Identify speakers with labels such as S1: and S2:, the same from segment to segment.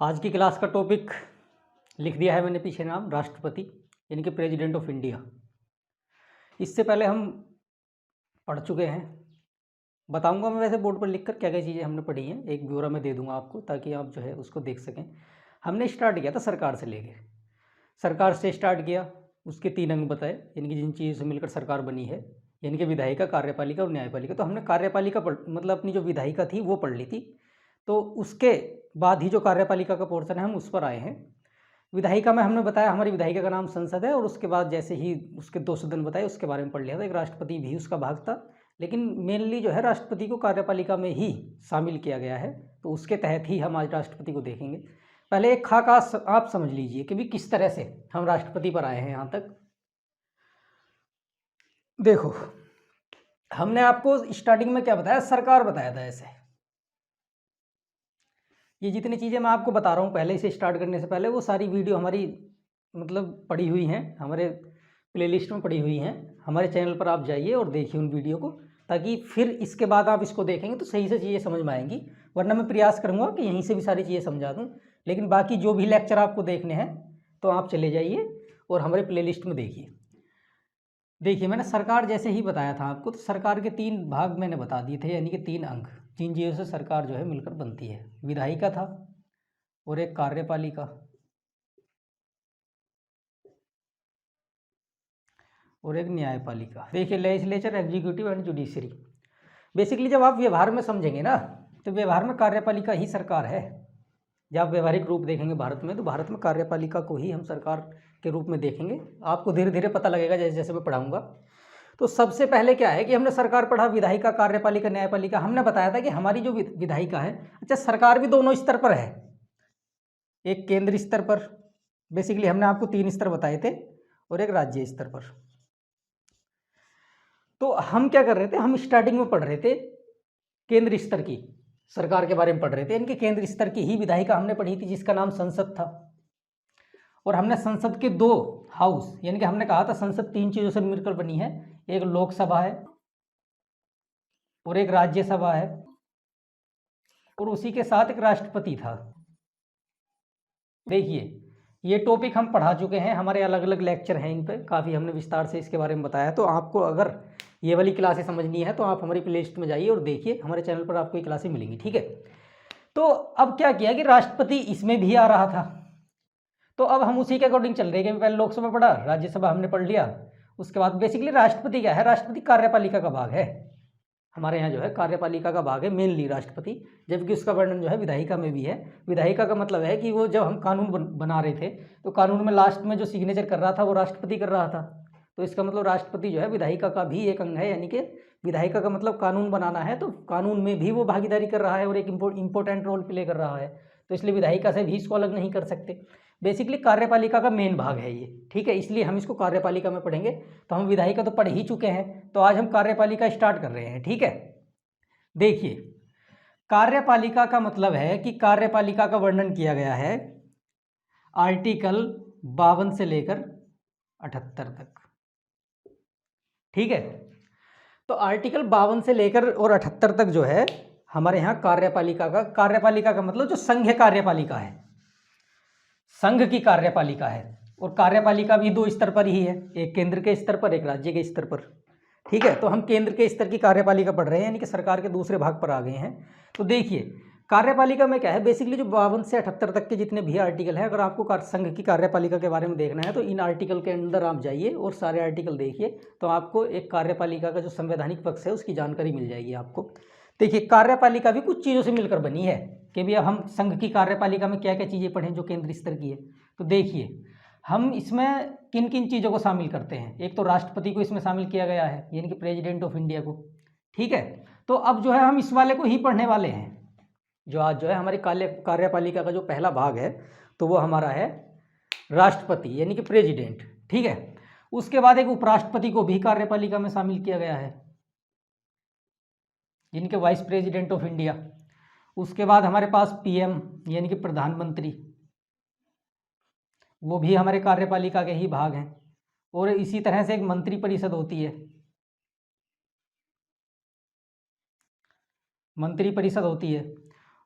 S1: आज की क्लास का टॉपिक लिख दिया है मैंने पीछे नाम राष्ट्रपति यानी कि प्रेसिडेंट ऑफ इंडिया। इससे पहले हम पढ़ चुके हैं। बताऊंगा मैं वैसे बोर्ड पर लिखकर क्या क्या चीज़ें हमने पढ़ी हैं, एक ब्यौरा में दे दूंगा आपको ताकि आप जो है उसको देख सकें। हमने स्टार्ट किया था सरकार से लेके, सरकार से स्टार्ट किया, उसके 3 अंग बताए यानी कि जिन चीज़ों से मिलकर सरकार बनी है, यानी कि विधायिका, कार्यपालिका और न्यायपालिका। तो हमने कार्यपालिका मतलब अपनी जो विधायिका थी वो पढ़ ली थी। तो उसके बाद ही जो कार्यपालिका का पोर्शन है हम उस पर आए हैं। विधायिका में हमने बताया हमारी विधायिका का नाम संसद है, और उसके बाद जैसे ही उसके 2 सदन बताए उसके बारे में पढ़ लिया था। एक राष्ट्रपति भी उसका भाग था, लेकिन मेनली जो है राष्ट्रपति को कार्यपालिका में ही शामिल किया गया है, तो उसके तहत ही हम आज राष्ट्रपति को देखेंगे। पहले एक खाका आप समझ लीजिए कि भी किस तरह से हम राष्ट्रपति पर आए हैं यहाँ तक। देखो, हमने आपको स्टार्टिंग में क्या बताया, सरकार बताया था। ऐसे ये जितनी चीज़ें मैं आपको बता रहा हूँ पहले से स्टार्ट करने से पहले, वो सारी वीडियो हमारी मतलब पड़ी हुई हैं, हमारे प्लेलिस्ट में पड़ी हुई हैं। हमारे चैनल पर आप जाइए और देखिए उन वीडियो को, ताकि फिर इसके बाद आप इसको देखेंगे तो सही से चीज़ें समझ में आएंगी। वरना मैं प्रयास करूँगा कि यहीं से भी सारी चीज़ें समझा दूँ, लेकिन बाकी जो भी लेक्चर आपको देखने हैं तो आप चले जाइए और हमारे प्लेलिस्ट में देखिए। देखिए, मैंने सरकार जैसे ही बताया था आपको, तो सरकार के 3 भाग मैंने बता दिए थे, यानी कि 3 अंग, जिन चीज़ों से सरकार जो है मिलकर बनती है। विधायिका था, और एक कार्यपालिका, और एक न्यायपालिका। देखिए, legislature, executive and judiciary. Basically जब आप व्यवहार में समझेंगे ना, तो व्यवहार में कार्यपालिका ही सरकार है। जब आप व्यवहारिक रूप देखेंगे भारत में, तो भारत में कार्यपालिका को ही हम सरकार के रूप में देखेंगे। आपको धीरे धीरे पता लगेगा जैसे जैसे मैं पढ़ाऊंगा। तो सबसे पहले क्या है कि हमने सरकार पढ़ा, विधायिका, कार्यपालिका, न्यायपालिका। हमने बताया था कि हमारी जो विधायिका है, अच्छा, सरकार भी दोनों स्तर पर है। एक केंद्र स्तर पर, बेसिकली हमने आपको 3 स्तर बताए थे, और एक राज्य स्तर पर। तो हम क्या कर रहे थे, हम स्टार्टिंग में पढ़ रहे थे केंद्र स्तर की सरकार के बारे में पढ़ रहे थे। इनके केंद्र स्तर की ही विधायिका हमने पढ़ी थी, जिसका नाम संसद था। और हमने संसद के 2 हाउस, यानी कि हमने कहा था संसद 3 चीज़ों से मिलकर बनी है। एक लोकसभा है, और एक राज्यसभा है, और उसी के साथ एक राष्ट्रपति था। देखिए, ये टॉपिक हम पढ़ा चुके हैं, हमारे अलग अलग लेक्चर हैं इन पे, काफ़ी हमने विस्तार से इसके बारे में बताया। तो आपको अगर ये वाली क्लासें समझनी है तो आप हमारी प्लेलिस्ट में जाइए और देखिए, हमारे चैनल पर आपको ये क्लासें मिलेंगी, ठीक है। तो अब क्या किया कि राष्ट्रपति इसमें भी आ रहा था, तो अब हम उसी के अकॉर्डिंग चल रहे हैं कि पहले लोकसभा पढ़ा, राज्यसभा हमने पढ़ लिया। उसके बाद बेसिकली राष्ट्रपति क्या है, राष्ट्रपति कार्यपालिका का भाग है। हमारे यहाँ जो है कार्यपालिका का भाग है मेनली राष्ट्रपति, जबकि उसका वर्णन जो है विधायिका में भी है। विधायिका का मतलब है कि वो जब हम कानून बना रहे थे, तो कानून में लास्ट में जो सिग्नेचर कर रहा था वो राष्ट्रपति कर रहा था। तो इसका मतलब राष्ट्रपति जो है विधायिका का भी एक अंग है, यानी कि विधायिका का मतलब कानून बनाना है, तो कानून में भी वो भागीदारी कर रहा है और एक इंपॉर्टेंट रोल प्ले कर रहा है। तो इसलिए विधायिका से भी इसको अलग नहीं कर सकते। बेसिकली कार्यपालिका का मेन भाग है ये, ठीक है, इसलिए हम इसको कार्यपालिका में पढ़ेंगे। तो हम विधायिका तो पढ़ ही चुके हैं, तो आज हम कार्यपालिका स्टार्ट कर रहे हैं, ठीक है। देखिए, कार्यपालिका का मतलब है कि कार्यपालिका का वर्णन किया गया है आर्टिकल 52 से लेकर 78 तक, ठीक है। तो आर्टिकल 52 से लेकर और 78 तक जो है हमारे यहाँ कार्यपालिका का मतलब जो संघ कार्यपालिका है, संघ की कार्यपालिका है। और कार्यपालिका भी 2 स्तर पर ही है, एक केंद्र के स्तर पर, एक राज्य के स्तर पर, ठीक है। तो हम केंद्र के स्तर की कार्यपालिका पढ़ रहे हैं, यानी कि सरकार के दूसरे भाग पर आ गए हैं। तो देखिए, कार्यपालिका में क्या है, बेसिकली जो 52 से 78 तक के जितने भी आर्टिकल हैं, अगर आपको संघ की कार्यपालिका के बारे में देखना है तो इन आर्टिकल के अंदर आप जाइए और सारे आर्टिकल देखिए, तो आपको एक कार्यपालिका का जो संवैधानिक पक्ष है उसकी जानकारी मिल जाएगी आपको। देखिए, कार्यपालिका भी कुछ चीज़ों से मिलकर बनी है कि भैया हम संघ की कार्यपालिका में क्या क्या चीज़ें पढ़ें जो केंद्र स्तर की है। तो देखिए, हम इसमें किन किन चीज़ों को शामिल करते हैं। एक तो राष्ट्रपति को इसमें शामिल किया गया है, यानी कि प्रेसिडेंट ऑफ इंडिया को, ठीक है। तो अब जो है हम इस वाले को ही पढ़ने वाले हैं। जो आज जो है हमारी कार्यपालिका का जो पहला भाग है, तो वो हमारा है राष्ट्रपति, यानी कि प्रेसिडेंट, ठीक है। उसके बाद एक उपराष्ट्रपति को भी कार्यपालिका में शामिल किया गया है, यानी कि वाइस प्रेसिडेंट ऑफ इंडिया। उसके बाद हमारे पास पीएम, यानी कि प्रधानमंत्री, वो भी हमारे कार्यपालिका के ही भाग हैं। और इसी तरह से एक मंत्री परिषद होती है, मंत्री परिषद होती है।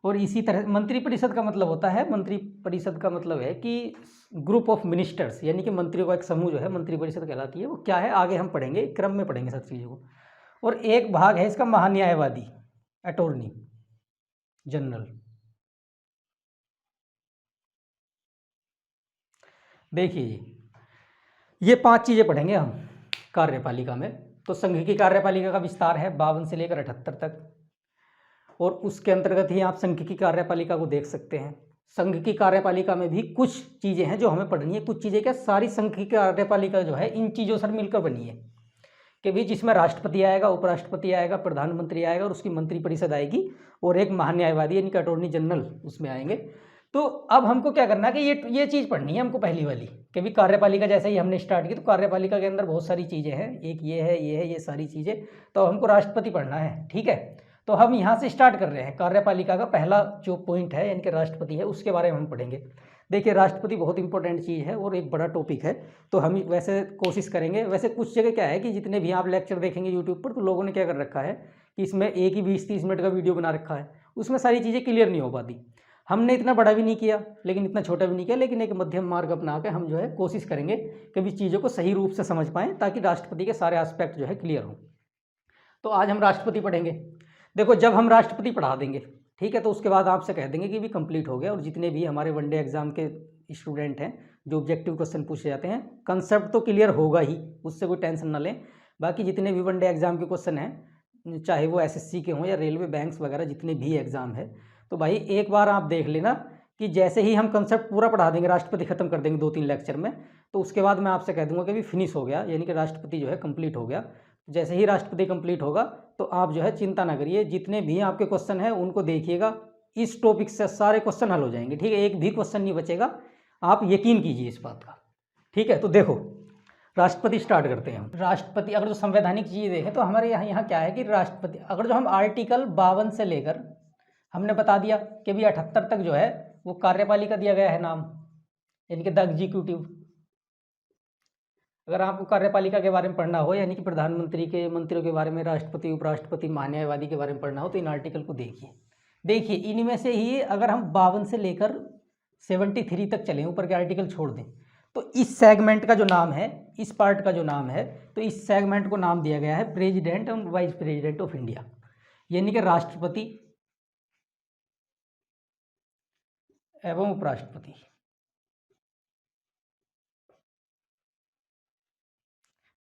S1: और इसी तरह मंत्रिपरिषद का मतलब होता है, मंत्रिपरिषद का मतलब है कि ग्रुप ऑफ मिनिस्टर्स, यानी कि मंत्रियों का एक समूह जो है मंत्रिपरिषद कहलाती है। वो क्या है आगे हम पढ़ेंगे, क्रम में पढ़ेंगे सब चीज़ों को। और एक भाग है इसका महान्यायवादी, अटॉर्नी जनरल। देखिए ये 5 चीज़ें पढ़ेंगे हम कार्यपालिका में। तो संघ की कार्यपालिका का विस्तार है 52 से लेकर 78 तक, और उसके अंतर्गत ही आप संघ की कार्यपालिका को देख सकते हैं। संघ की कार्यपालिका में भी कुछ चीज़ें हैं जो हमें पढ़नी है। कुछ चीज़ें क्या, सारी संघ की कार्यपालिका जो है इन चीज़ों से मिलकर बनी है कि भी जिसमें राष्ट्रपति आएगा, उपराष्ट्रपति आएगा, प्रधानमंत्री आएगा और उसकी मंत्रिपरिषद आएगी, और एक महान्यायवादी यानी कि अटॉर्नी जनरल उसमें आएंगे। तो अब हमको क्या करना है कि ये चीज़ पढ़नी है हमको पहली वाली, कि भी कार्यपालिका जैसे ही हमने स्टार्ट की तो कार्यपालिका के अंदर बहुत सारी चीज़ें हैं, एक ये है ये सारी चीज़ें। तो हमको राष्ट्रपति पढ़ना है, ठीक है। तो हम यहाँ से स्टार्ट कर रहे हैं। कार्यपालिका का पहला जो पॉइंट है यानी कि राष्ट्रपति है, उसके बारे में हम पढ़ेंगे। देखिए राष्ट्रपति बहुत इंपॉर्टेंट चीज़ है और एक बड़ा टॉपिक है, तो हम वैसे कोशिश करेंगे। वैसे कुछ जगह क्या है कि जितने भी आप लेक्चर देखेंगे यूट्यूब पर, तो लोगों ने क्या कर रखा है कि इसमें एक ही 20-30 मिनट का वीडियो बना रखा है, उसमें सारी चीज़ें क्लियर नहीं हो पाती। हमने इतना बड़ा भी नहीं किया लेकिन इतना छोटा भी नहीं किया, लेकिन एक मध्यम मार्ग अपना के हम जो है कोशिश करेंगे कि भी चीज़ों को सही रूप से समझ पाएँ, ताकि राष्ट्रपति के सारे एस्पेक्ट जो है क्लियर हों। तो आज हम राष्ट्रपति पढ़ेंगे। देखो जब हम राष्ट्रपति पढ़ा देंगे, ठीक है, तो उसके बाद आपसे कह देंगे कि भी कंप्लीट हो गया। और जितने भी हमारे वनडे एग्जाम के स्टूडेंट हैं जो ऑब्जेक्टिव क्वेश्चन पूछे जाते हैं, कंसेप्ट तो क्लियर होगा ही, उससे कोई टेंशन ना लें। बाकी जितने भी वनडे एग्जाम के क्वेश्चन हैं, चाहे वो एसएससी के हों या रेलवे, बैंक्स वगैरह जितने भी एग्जाम है, तो भाई एक बार आप देख लेना कि जैसे ही हम कंसेप्ट पूरा पढ़ा देंगे, राष्ट्रपति खत्म कर देंगे 2-3 लेक्चर में, तो उसके बाद मैं आपसे कह दूंगा कि भी फिनिश हो गया, यानी कि राष्ट्रपति जो है कंप्लीट हो गया। जैसे ही राष्ट्रपति कंप्लीट होगा तो आप जो है चिंता ना करिए, जितने भी आपके क्वेश्चन हैं उनको देखिएगा, इस टॉपिक से सारे क्वेश्चन हल हो जाएंगे, ठीक है। एक भी क्वेश्चन नहीं बचेगा, आप यकीन कीजिए इस बात का, ठीक है। तो देखो राष्ट्रपति स्टार्ट करते हैं हम। राष्ट्रपति अगर जो संवैधानिक चीज़ देखें तो हमारे यहाँ क्या है कि राष्ट्रपति, अगर जो हम आर्टिकल 52 से लेकर हमने बता दिया कि भी 78 तक जो है वो कार्यपालिका दिया गया है नाम, यानी कि द एग्जीक्यूटिव। अगर आपको कार्यपालिका के बारे में पढ़ना हो, यानी कि प्रधानमंत्री के मंत्रियों के बारे में, राष्ट्रपति, उपराष्ट्रपति, महान्यायवादी के बारे में पढ़ना हो, तो इन आर्टिकल को देखिए इनमें से ही अगर हम 52 से लेकर 73 तक चलें, ऊपर के आर्टिकल छोड़ दें, तो इस सेगमेंट का जो नाम है, इस पार्ट का जो नाम है, तो इस सेगमेंट को नाम दिया गया है president and vice president of India, यानी कि राष्ट्रपति एवं उपराष्ट्रपति।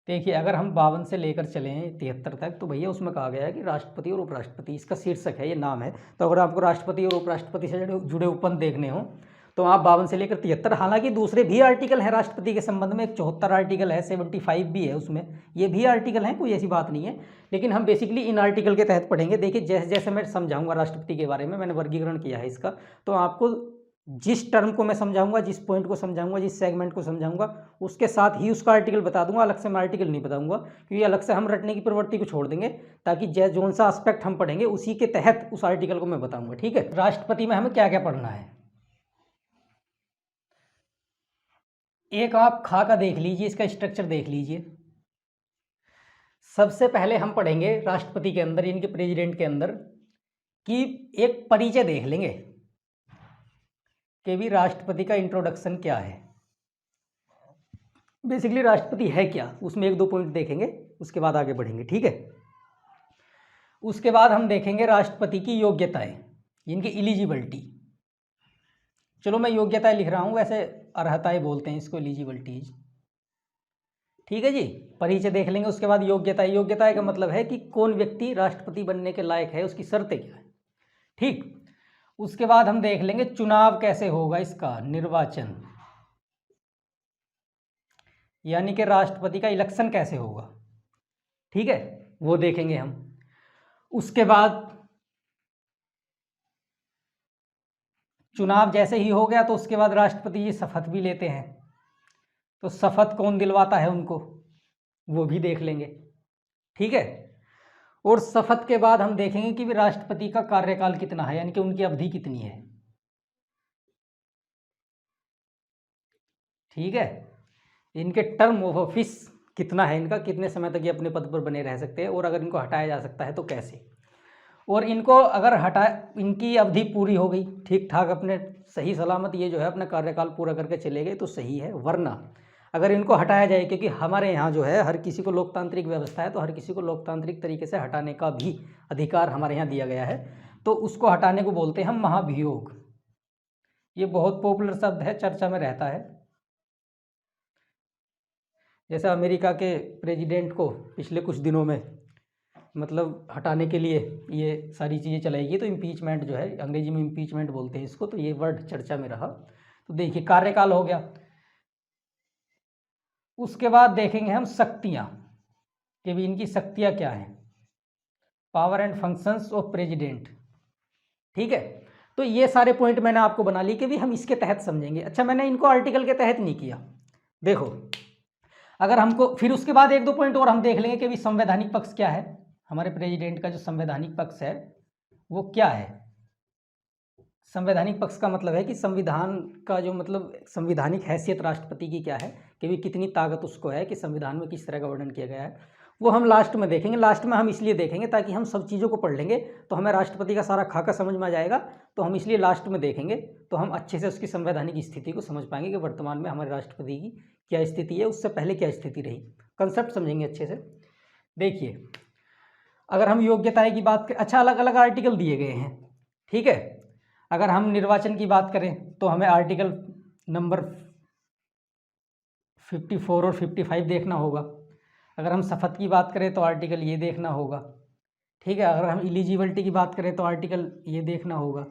S1: देखिए अगर हम 52 से लेकर चलें 73 तक, तो भैया उसमें कहा गया है कि राष्ट्रपति और उपराष्ट्रपति, इसका शीर्षक है, ये नाम है। तो अगर आपको राष्ट्रपति और उपराष्ट्रपति से जुड़े उपबंध देखने हो तो आप 52 से लेकर 73, हालांकि दूसरे भी आर्टिकल हैं राष्ट्रपति के संबंध में, एक 74 आर्टिकल है, 75 भी है उसमें, ये भी आर्टिकल हैं, कोई ऐसी बात नहीं है। लेकिन हम बेसिकली इन आर्टिकल के तहत पढ़ेंगे। देखिए जैसे जैसे मैं समझाऊंगा राष्ट्रपति के बारे में, मैंने वर्गीकरण किया है इसका, तो आपको जिस टर्म को मैं समझाऊंगा, जिस पॉइंट को समझाऊंगा, जिस सेगमेंट को समझाऊंगा, उसके साथ ही उसका आर्टिकल बता दूंगा। अलग से मैं आर्टिकल नहीं बताऊंगा, क्योंकि अलग से हम रटने की प्रवृत्ति को छोड़ देंगे, ताकि जौन सा एस्पेक्ट हम पढ़ेंगे उसी के तहत उस आर्टिकल को मैं बताऊंगा, ठीक है। राष्ट्रपति में हमें क्या क्या पढ़ना है, एक आप खा का देख लीजिए, इसका स्ट्रक्चर देख लीजिए। सबसे पहले हम पढ़ेंगे राष्ट्रपति के अंदर, यानी कि प्रेसिडेंट के अंदर, कि एक परिचय देख लेंगे कि भी राष्ट्रपति का इंट्रोडक्शन क्या है, बेसिकली राष्ट्रपति है क्या, उसमें 1-2 पॉइंट देखेंगे, उसके बाद आगे बढ़ेंगे, ठीक है। उसके बाद हम देखेंगे राष्ट्रपति की योग्यताएं, इनकी एलिजिबिलिटी। चलो मैं योग्यताएं लिख रहा हूं, वैसे अर्हताएं बोलते हैं इसको, एलिजिबिलिटीज, ठीक है जी। परिचय देख लेंगे, उसके बाद योग्यताएं का मतलब है कि कौन व्यक्ति राष्ट्रपति बनने के लायक है, उसकी शर्तें क्या है, ठीक। उसके बाद हम देख लेंगे चुनाव कैसे होगा, इसका निर्वाचन, यानी कि राष्ट्रपति का इलेक्शन कैसे होगा, ठीक है, वो देखेंगे हम। उसके बाद चुनाव जैसे ही हो गया तो उसके बाद राष्ट्रपति जी शपथ भी लेते हैं, तो शपथ कौन दिलवाता है उनको, वो भी देख लेंगे, ठीक है। और शपथ के बाद हम देखेंगे कि भी राष्ट्रपति का कार्यकाल कितना है, यानी कि उनकी अवधि कितनी है, ठीक है। इनके टर्म ऑफ ऑफिस कितना है, इनका कितने समय तक ये अपने पद पर बने रह सकते हैं, और अगर इनको हटाया जा सकता है तो कैसे। और इनको अगर हटा, इनकी अवधि पूरी हो गई ठीक ठाक, अपने सही सलामत ये जो है अपना कार्यकाल पूरा करके चले गए तो सही है। वरना अगर इनको हटाया जाए, क्योंकि हमारे यहाँ जो है हर किसी को लोकतांत्रिक व्यवस्था है, तो हर किसी को लोकतांत्रिक तरीके से हटाने का भी अधिकार हमारे यहाँ दिया गया है, तो उसको हटाने को बोलते हैं हम महाभियोग। ये बहुत पॉपुलर शब्द है, चर्चा में रहता है। जैसे अमेरिका के प्रेसिडेंट को पिछले कुछ दिनों में मतलब हटाने के लिए ये सारी चीज़ें चलाई गई, तो इम्पीचमेंट जो है, अंग्रेजी में इम्पीचमेंट बोलते हैं इसको, तो ये वर्ड चर्चा में रहा। तो देखिए कार्यकाल हो गया। उसके बाद देखेंगे हम शक्तियाँ, कि भी इनकी शक्तियाँ क्या हैं, power and functions of president. ठीक है, तो ये सारे पॉइंट मैंने आपको बना ली कि भी हम इसके तहत समझेंगे। अच्छा, मैंने इनको आर्टिकल के तहत नहीं किया। देखो, अगर हमको फिर उसके बाद एक दो पॉइंट और हम देख लेंगे कि भी संवैधानिक पक्ष क्या है, हमारे प्रेसिडेंट का जो संवैधानिक पक्ष है वो क्या है। संवैधानिक पक्ष का मतलब है कि संविधान का जो मतलब संविधानिक हैसियत राष्ट्रपति की क्या है, कि भी कितनी ताकत उसको है, कि संविधान में किस तरह का वर्णन किया गया है, वो हम लास्ट में देखेंगे। लास्ट में हम इसलिए देखेंगे ताकि हम सब चीज़ों को पढ़ लेंगे तो हमें राष्ट्रपति का सारा खाका समझ में आ जाएगा, तो हम इसलिए लास्ट में देखेंगे, तो हम अच्छे से उसकी संवैधानिक स्थिति को समझ पाएंगे कि वर्तमान में हमारे राष्ट्रपति की क्या स्थिति है, उससे पहले क्या स्थिति रही, कंसेप्ट समझेंगे अच्छे से। देखिए, अगर हम योग्यताएं की बात करें, अच्छा अलग अलग आर्टिकल दिए गए हैं। ठीक है, अगर हम निर्वाचन की बात करें तो हमें आर्टिकल नंबर 54 और 55 देखना होगा। अगर हम शपथ की बात करें तो आर्टिकल ये देखना होगा। ठीक है, अगर हम एलिजिबिलिटी की बात करें तो आर्टिकल ये देखना होगा,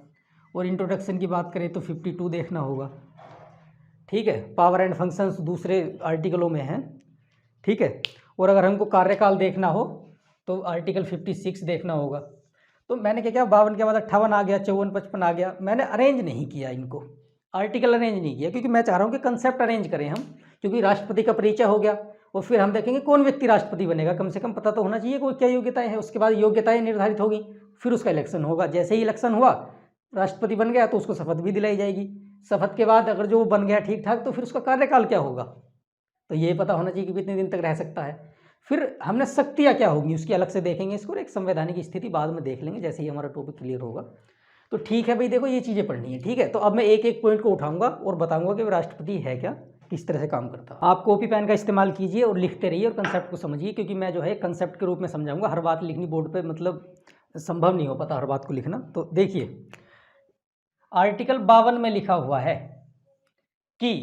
S1: और इंट्रोडक्शन की बात करें तो 52 देखना होगा। ठीक है, पावर एंड फंक्शंस दूसरे आर्टिकलों में हैं। ठीक है, और अगर हमको कार्यकाल देखना हो तो आर्टिकल 56 देखना होगा। तो मैंने क्या किया, 52 के बाद 58 आ गया, 54, 55 आ गया। मैंने अरेंज नहीं किया इनको, आर्टिकल अरेंज नहीं किया, क्योंकि मैं चाह रहा हूँ कि कंसेप्ट अरेंज करें हम, क्योंकि राष्ट्रपति का परिचय हो गया और फिर हम देखेंगे कौन व्यक्ति राष्ट्रपति बनेगा, कम से कम पता तो होना चाहिए कोई क्या योग्यताएं हैं। उसके बाद योग्यताएं निर्धारित होगी, फिर उसका इलेक्शन होगा। जैसे ही इलेक्शन हुआ, राष्ट्रपति बन गया, तो उसको शपथ भी दिलाई जाएगी। शपथ के बाद अगर जो बन गया ठीक ठाक, तो फिर उसका कार्यकाल क्या होगा, तो ये पता होना चाहिए कि कितने दिन तक रह सकता है। फिर हमने शक्तियाँ क्या होंगी उसकी अलग से देखेंगे इसको, एक संवैधानिक स्थिति बाद में देख लेंगे जैसे ही हमारा टॉपिक क्लियर होगा। तो ठीक है भाई, देखो ये चीज़ें पढ़नी है। ठीक है, तो अब मैं एक एक पॉइंट को उठाऊंगा और बताऊंगा कि राष्ट्रपति है क्या, किस तरह से काम करता है। आप कॉपी पेन का इस्तेमाल कीजिए और लिखते रहिए और कंसेप्ट को समझिए, क्योंकि मैं जो है कंसेप्ट के रूप में समझाऊंगा। हर बात लिखनी बोर्ड पे मतलब संभव नहीं हो पाता हर बात को लिखना। तो देखिए, आर्टिकल 52 में लिखा हुआ है कि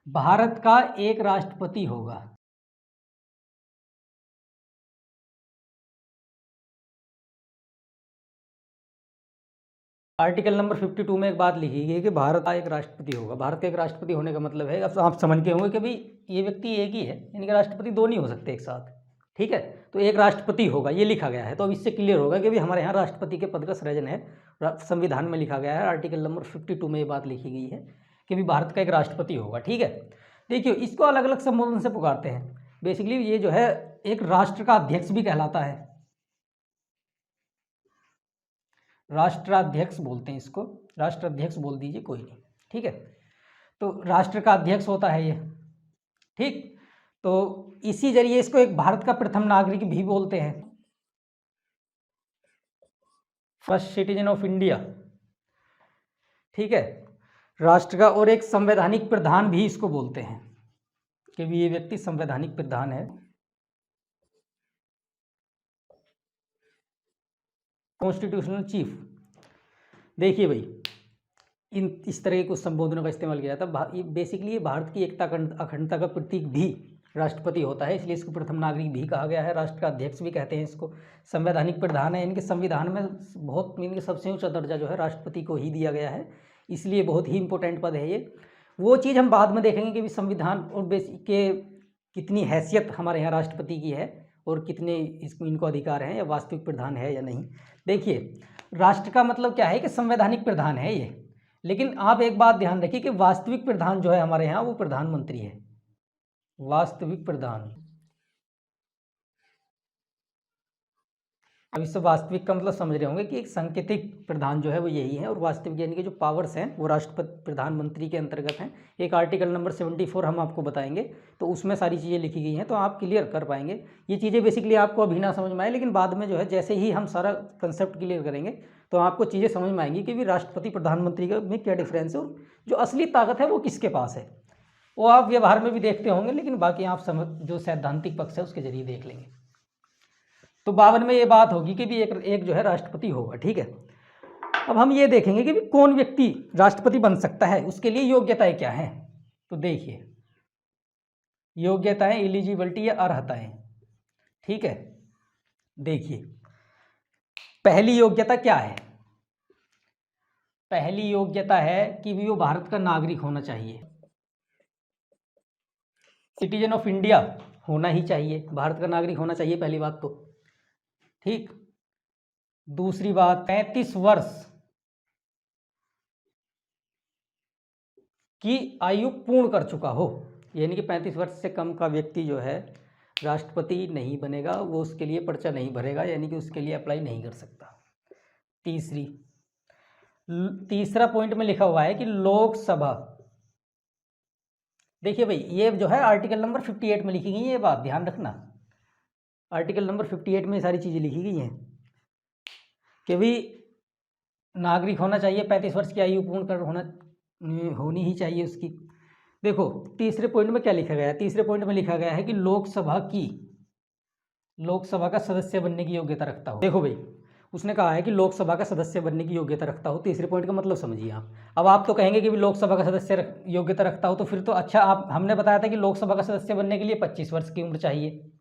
S1: भारत का एक राष्ट्रपति होगा। आर्टिकल नंबर 52 में एक बात लिखी गई है कि भारत का एक राष्ट्रपति होगा। भारत का एक राष्ट्रपति होने का मतलब है, अब आप समझ के होंगे कि भाई ये व्यक्ति एक ही है, इनके राष्ट्रपति दो नहीं हो सकते एक साथ। ठीक है, तो एक राष्ट्रपति होगा, ये लिखा गया है। तो अब इससे क्लियर होगा कि भाई हमारे यहाँ राष्ट्रपति के पद का सृजन है, संविधान में लिखा गया है। आर्टिकल नंबर 52 में ये बात लिखी गई है कि भाई भारत का एक राष्ट्रपति होगा। ठीक है, देखिए इसको अलग अलग संबोधन से पुकारते हैं। बेसिकली ये जो है एक राष्ट्र का अध्यक्ष भी कहलाता है, राष्ट्राध्यक्ष बोलते हैं इसको, राष्ट्राध्यक्ष बोल दीजिए कोई नहीं। ठीक है, तो राष्ट्र का अध्यक्ष होता है ये। ठीक, तो इसी जरिए इसको एक भारत का प्रथम नागरिक भी बोलते हैं, फर्स्ट सिटीजन ऑफ इंडिया। ठीक है, राष्ट्र का, और एक संवैधानिक प्रधान भी इसको बोलते हैं कि भी ये व्यक्ति संवैधानिक प्रधान है, कॉन्स्टिट्यूशनल चीफ। देखिए भाई, इस तरह के कुछ संबोधनों का इस्तेमाल किया जाता है। बेसिकली ये भारत की एकता अखंडता का प्रतीक भी राष्ट्रपति होता है, इसलिए इसको प्रथम नागरिक भी कहा गया है। राष्ट्र का अध्यक्ष भी कहते हैं इसको। संवैधानिक प्रधान है, इनके संविधान में बहुत, इनके सबसे ऊंचा दर्जा जो है राष्ट्रपति को ही दिया गया है, इसलिए बहुत ही इंपॉर्टेंट पद है ये। वो चीज़ हम बाद में देखेंगे कि भी संविधान और बेसिक के कितनी हैसियत हमारे यहाँ राष्ट्रपति की है और कितने इनको अधिकार हैं, या वास्तविक प्रधान है या नहीं। देखिए, राष्ट्र का मतलब क्या है कि संवैधानिक प्रधान है ये, लेकिन आप एक बात ध्यान रखिए कि वास्तविक प्रधान जो है हमारे यहाँ वो प्रधानमंत्री है, वास्तविक प्रधान। अब इससे वास्तविक का मतलब समझ रहे होंगे कि एक सांकेतिक प्रधान जो है वो यही है, और वास्तविक यानी कि जो पावर्स हैं वो राष्ट्रपति प्रधानमंत्री के अंतर्गत हैं। एक आर्टिकल नंबर 74 हम आपको बताएंगे, तो उसमें सारी चीज़ें लिखी गई हैं, तो आप क्लियर कर पाएंगे। ये चीज़ें बेसिकली आपको अभी ना समझ में आए, लेकिन बाद में जो है जैसे ही हम सारा कंसेप्ट क्लियर करेंगे तो आपको चीज़ें समझ में आएंगी कि भी राष्ट्रपति प्रधानमंत्री में क्या डिफरेंस है और जो असली ताकत है वो किसके पास है। वो आप व्यवहार में भी देखते होंगे, लेकिन बाकी आप समझ जो सैद्धांतिक पक्ष है उसके जरिए देख लेंगे। तो 52 में ये बात होगी कि भी एक जो है राष्ट्रपति होगा, ठीक है। अब हम ये देखेंगे कि भी कौन व्यक्ति राष्ट्रपति बन सकता है, उसके लिए योग्यताएं क्या हैं। तो देखिए, योग्यताएं, एलिजिबिलिटी या अर्हताएं, ठीक है। देखिए, पहली योग्यता क्या है? पहली योग्यता है कि भी वो भारत का नागरिक होना चाहिए, सिटीजन ऑफ इंडिया होना ही चाहिए, भारत का नागरिक होना चाहिए, पहली बात तो, ठीक। दूसरी बात, 35 वर्ष की आयु पूर्ण कर चुका हो, यानी कि 35 वर्ष से कम का व्यक्ति जो है राष्ट्रपति नहीं बनेगा, वो उसके लिए पर्चा नहीं भरेगा, यानी कि उसके लिए अप्लाई नहीं कर सकता। तीसरा पॉइंट में लिखा हुआ है कि लोकसभा, देखिए भाई ये जो है आर्टिकल नंबर 58 में लिखी गई है, ये बात ध्यान रखना। आर्टिकल नंबर 58 में सारी चीज़ें लिखी गई हैं कि भी नागरिक होना चाहिए, 35 वर्ष की आयु पूर्ण कर होनी ही चाहिए उसकी। देखो तीसरे पॉइंट में क्या लिखा गया है? तीसरे पॉइंट में लिखा गया है कि लोकसभा का सदस्य बनने की योग्यता रखता हो। देखो भाई, उसने कहा है कि लोकसभा का सदस्य बनने की योग्यता रखता हो। तीसरे पॉइंट का मतलब समझिए आप। अब आप तो कहेंगे कि भी लोकसभा का सदस्य योग्यता रखता हो, तो फिर तो अच्छा, आप हमने बताया था कि लोकसभा का सदस्य बनने के लिए 25 वर्ष की उम्र चाहिए,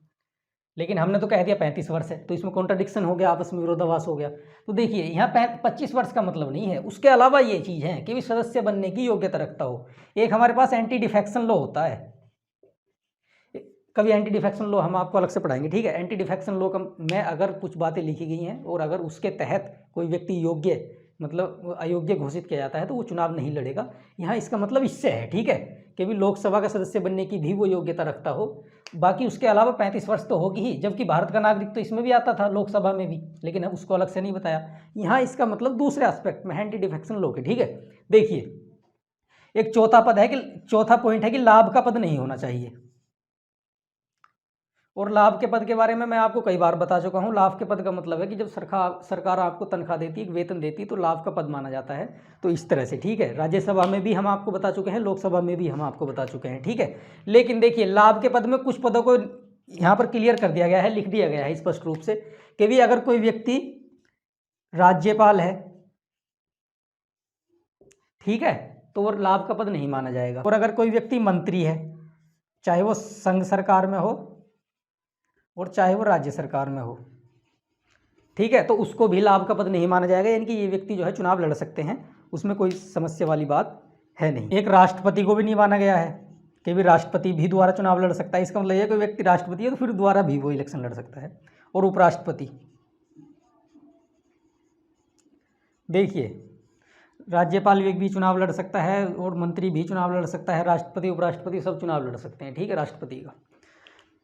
S1: लेकिन हमने तो कह दिया 35 वर्ष है, तो इसमें कॉन्ट्राडिक्शन हो गया, आपस में विरोधाभास हो गया। तो देखिए यहाँ 25 वर्ष का मतलब नहीं है, उसके अलावा ये चीज़ है कि भी सदस्य बनने की योग्यता रखता हो। एक हमारे पास एंटी डिफेक्शन लॉ होता है, कभी एंटी डिफेक्शन लॉ हम आपको अलग से पढ़ाएंगे, ठीक है। एंटी डिफेक्शन लॉ में अगर कुछ बातें लिखी गई हैं और अगर उसके तहत कोई व्यक्ति योग्य मतलब अयोग्य घोषित किया जाता है तो वो चुनाव नहीं लड़ेगा। यहाँ इसका मतलब इससे है, ठीक है, कि भी लोकसभा का सदस्य बनने की भी वो योग्यता रखता हो। बाकी उसके अलावा 35 वर्ष तो होगी ही, जबकि भारत का नागरिक तो इसमें भी आता था, लोकसभा में भी, लेकिन अब उसको अलग से नहीं बताया। यहाँ इसका मतलब दूसरे एस्पेक्ट में एंटी डिफेक्शन लॉ के, ठीक है। देखिए एक चौथा पॉइंट है कि लाभ का पद नहीं होना चाहिए। और लाभ के पद के बारे में मैं आपको कई बार बता चुका हूँ। लाभ के पद का मतलब है कि जब सरकार आपको तनख्वाह देती है, वेतन देती है, तो लाभ का पद माना जाता है। तो इस तरह से, ठीक है, राज्यसभा में भी हम आपको बता चुके हैं, लोकसभा में भी हम आपको बता चुके हैं, ठीक है। लेकिन देखिए लाभ के पद में कुछ पदों को यहाँ पर क्लियर कर दिया गया है, लिख दिया गया है स्पष्ट रूप से कि भी अगर कोई व्यक्ति राज्यपाल है, ठीक है, तो वो लाभ का पद नहीं माना जाएगा। और अगर कोई व्यक्ति मंत्री है, चाहे वो संघ सरकार में हो और चाहे वो राज्य सरकार में हो, ठीक है, तो उसको भी लाभ का पद नहीं माना जाएगा। यानी कि ये व्यक्ति जो है चुनाव लड़ सकते हैं, उसमें कोई समस्या वाली बात है नहीं। एक राष्ट्रपति को भी नहीं माना गया है कि भी राष्ट्रपति भी दोबारा चुनाव लड़ सकता है। इसका मतलब ये कोई व्यक्ति राष्ट्रपति है तो फिर दोबारा भी वो इलेक्शन लड़ सकता है। और उपराष्ट्रपति, देखिए राज्यपाल भी चुनाव लड़ सकता है और मंत्री भी चुनाव लड़ सकता है, राष्ट्रपति उपराष्ट्रपति सब चुनाव लड़ सकते हैं, ठीक है। राष्ट्रपति का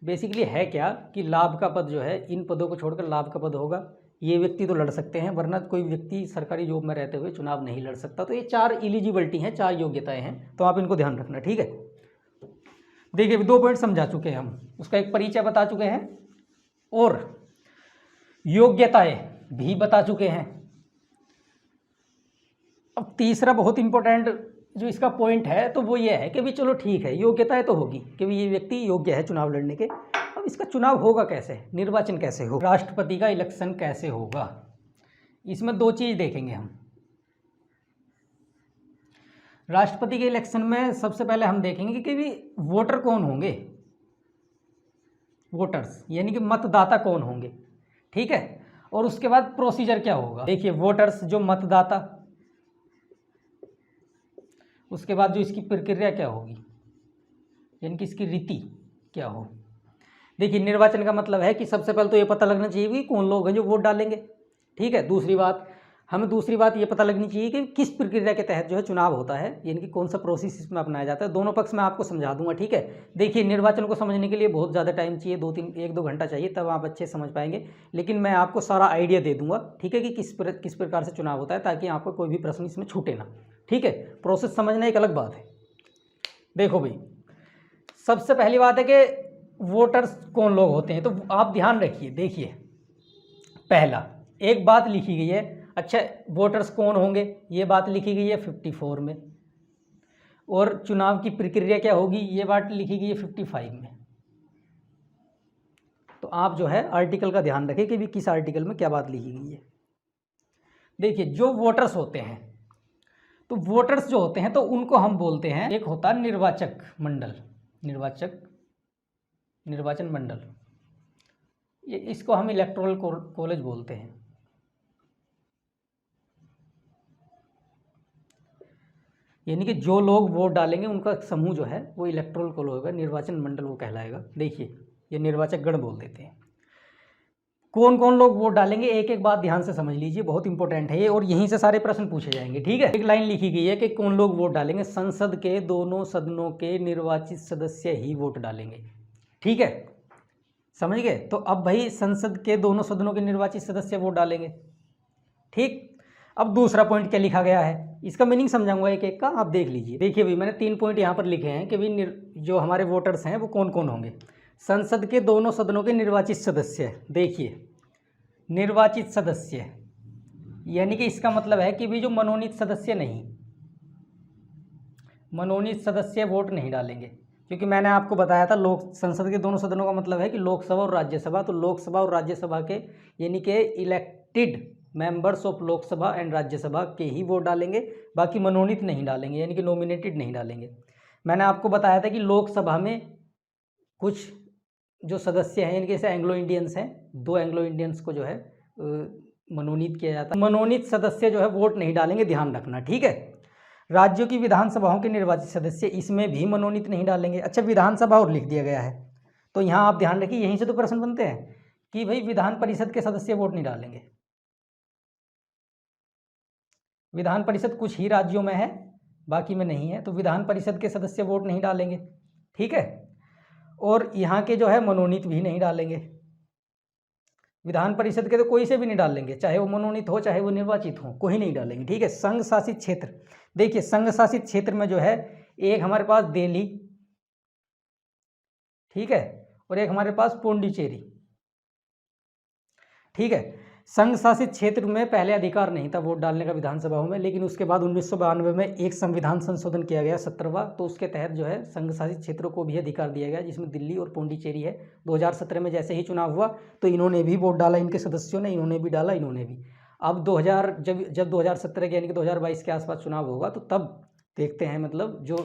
S1: बेसिकली है क्या कि लाभ का पद जो है, इन पदों को छोड़कर लाभ का पद होगा, ये व्यक्ति तो लड़ सकते हैं, वरना कोई व्यक्ति सरकारी जॉब में रहते हुए चुनाव नहीं लड़ सकता। तो ये 4 एलिजिबिलिटी हैं, 4 योग्यताएं हैं, तो आप इनको ध्यान रखना, ठीक है। देखिए 2 पॉइंट समझा चुके हैं हम, उसका एक परिचय बता चुके हैं और योग्यताएं भी बता चुके हैं। अब तीसरा बहुत इंपॉर्टेंट जो इसका पॉइंट है तो वो ये है कि भी चलो ठीक है, योग्यताएं तो होगी कि भी ये व्यक्ति योग्य है चुनाव लड़ने के। अब इसका चुनाव होगा कैसे, निर्वाचन कैसे हो, राष्ट्रपति का इलेक्शन कैसे होगा, इसमें 2 चीज़ देखेंगे हम। राष्ट्रपति के इलेक्शन में सबसे पहले हम देखेंगे कि भी वोटर कौन होंगे, वोटर्स यानी कि मतदाता कौन होंगे, ठीक है। और उसके बाद प्रोसीजर क्या होगा। देखिए वोटर्स जो मतदाता, उसके बाद जो इसकी प्रक्रिया क्या होगी, यानी कि इसकी रीति क्या हो। देखिए निर्वाचन का मतलब है कि सबसे पहले तो ये पता लगना चाहिए कि कौन लोग हैं जो वोट डालेंगे, ठीक है। दूसरी बात, हमें दूसरी बात ये पता लगनी चाहिए कि किस प्रक्रिया के तहत जो है चुनाव होता है, यानी कि कौन सा प्रोसेस इसमें अपनाया जाता है। दोनों पक्ष मैं आपको समझा दूंगा, ठीक है। देखिए, निर्वाचन को समझने के लिए बहुत ज़्यादा टाइम चाहिए, 1-2 घंटा चाहिए, तब आप अच्छे समझ पाएंगे। लेकिन मैं आपको सारा आइडिया दे दूंगा, ठीक है, कि किस प्रकार से चुनाव होता है, ताकि आपको कोई भी प्रश्न इसमें छूटे ना, ठीक है। प्रोसेस समझना एक अलग बात है। देखो भाई, सबसे पहली बात है कि वोटर्स कौन लोग होते हैं, तो आप ध्यान रखिए। देखिए, पहला एक बात लिखी गई है, अच्छा, वोटर्स कौन होंगे, ये बात लिखी गई है 54 में, और चुनाव की प्रक्रिया क्या होगी, ये बात लिखी गई है 55 में। तो आप जो है आर्टिकल का ध्यान रखें कि भी किस आर्टिकल में क्या बात लिखी गई है। देखिए, जो वोटर्स होते हैं, तो वोटर्स जो होते हैं तो उनको हम बोलते हैं, एक होता है निर्वाचक मंडल, निर्वाचन मंडल, ये इसको हम इलेक्टोरल कॉलेज बोलते हैं। यानी कि जो लोग वोट डालेंगे उनका समूह जो है वो इलेक्टोरल कॉलेज होगा, निर्वाचन मंडल वो कहलाएगा। देखिए, ये निर्वाचक गण बोल देते हैं। कौन कौन लोग वोट डालेंगे, एक एक बात ध्यान से समझ लीजिए, बहुत इंपॉर्टेंट है ये, और यहीं से सारे प्रश्न पूछे जाएंगे, ठीक है। एक लाइन लिखी गई है कि कौन लोग वोट डालेंगे, संसद के दोनों सदनों के निर्वाचित सदस्य ही वोट डालेंगे, ठीक है, समझ गए। तो अब भाई संसद के दोनों सदनों के निर्वाचित सदस्य वोट डालेंगे, ठीक। अब दूसरा पॉइंट क्या लिखा गया है, इसका मीनिंग समझाऊंगा एक एक का, आप देख लीजिए। देखिए भाई, मैंने 3 पॉइंट यहाँ पर लिखे हैं कि भाई जो हमारे वोटर्स हैं वो कौन कौन होंगे। संसद के दोनों सदनों के निर्वाचित सदस्य, देखिए निर्वाचित सदस्य, यानी कि इसका मतलब है कि भी जो मनोनीत सदस्य नहीं, मनोनीत सदस्य वोट नहीं डालेंगे, क्योंकि मैंने आपको बताया था लोक संसद के दोनों सदनों का मतलब है कि लोकसभा और राज्यसभा। तो लोकसभा और राज्यसभा के, यानी कि elected members of Lok Sabha and Rajya Sabha के ही वोट डालेंगे, बाकी मनोनीत नहीं डालेंगे, यानी कि नॉमिनेटेड नहीं डालेंगे। मैंने आपको बताया था कि लोकसभा में कुछ जो सदस्य हैं, इनके से एंग्लो इंडियंस हैं, 2 एंग्लो इंडियंस को जो है मनोनीत किया जाता है। मनोनीत सदस्य जो है वोट नहीं डालेंगे, ध्यान रखना, ठीक है। राज्यों की विधानसभाओं के निर्वाचित सदस्य, इसमें भी मनोनीत नहीं डालेंगे। अच्छा, विधानसभा और लिख दिया गया है, तो यहाँ आप ध्यान रखिए, यहीं से तो प्रश्न बनते हैं कि भाई विधान परिषद के सदस्य वोट नहीं डालेंगे। विधान परिषद कुछ ही राज्यों में है, बाकी में नहीं है, तो विधान परिषद के सदस्य वोट नहीं डालेंगे, ठीक है। और यहाँ के जो है मनोनीत भी नहीं डालेंगे, विधान परिषद के तो कोई से भी नहीं डालेंगे, चाहे वो मनोनीत हो चाहे वो निर्वाचित हो, कोई नहीं डालेंगे, ठीक है। संघ शासित क्षेत्र, देखिए संघ शासित क्षेत्र में जो है एक हमारे पास दिल्ली, ठीक है, और एक हमारे पास पौंडीचेरी, ठीक है। संघ शासित क्षेत्र में पहले अधिकार नहीं था वोट डालने का विधानसभाओं में, लेकिन उसके बाद 1992 में एक संविधान संशोधन किया गया 17वां, तो उसके तहत जो है संघ शासित क्षेत्रों को भी अधिकार दिया गया, जिसमें दिल्ली और पौंडीचेरी है। 2017 में जैसे ही चुनाव हुआ तो इन्होंने भी वोट डाला, इनके सदस्यों ने, इन्होंने भी डाला, इन्होंने भी। अब 2000 जब 2017 के यानी कि 2022 के आसपास चुनाव होगा तो तब देखते हैं, मतलब जो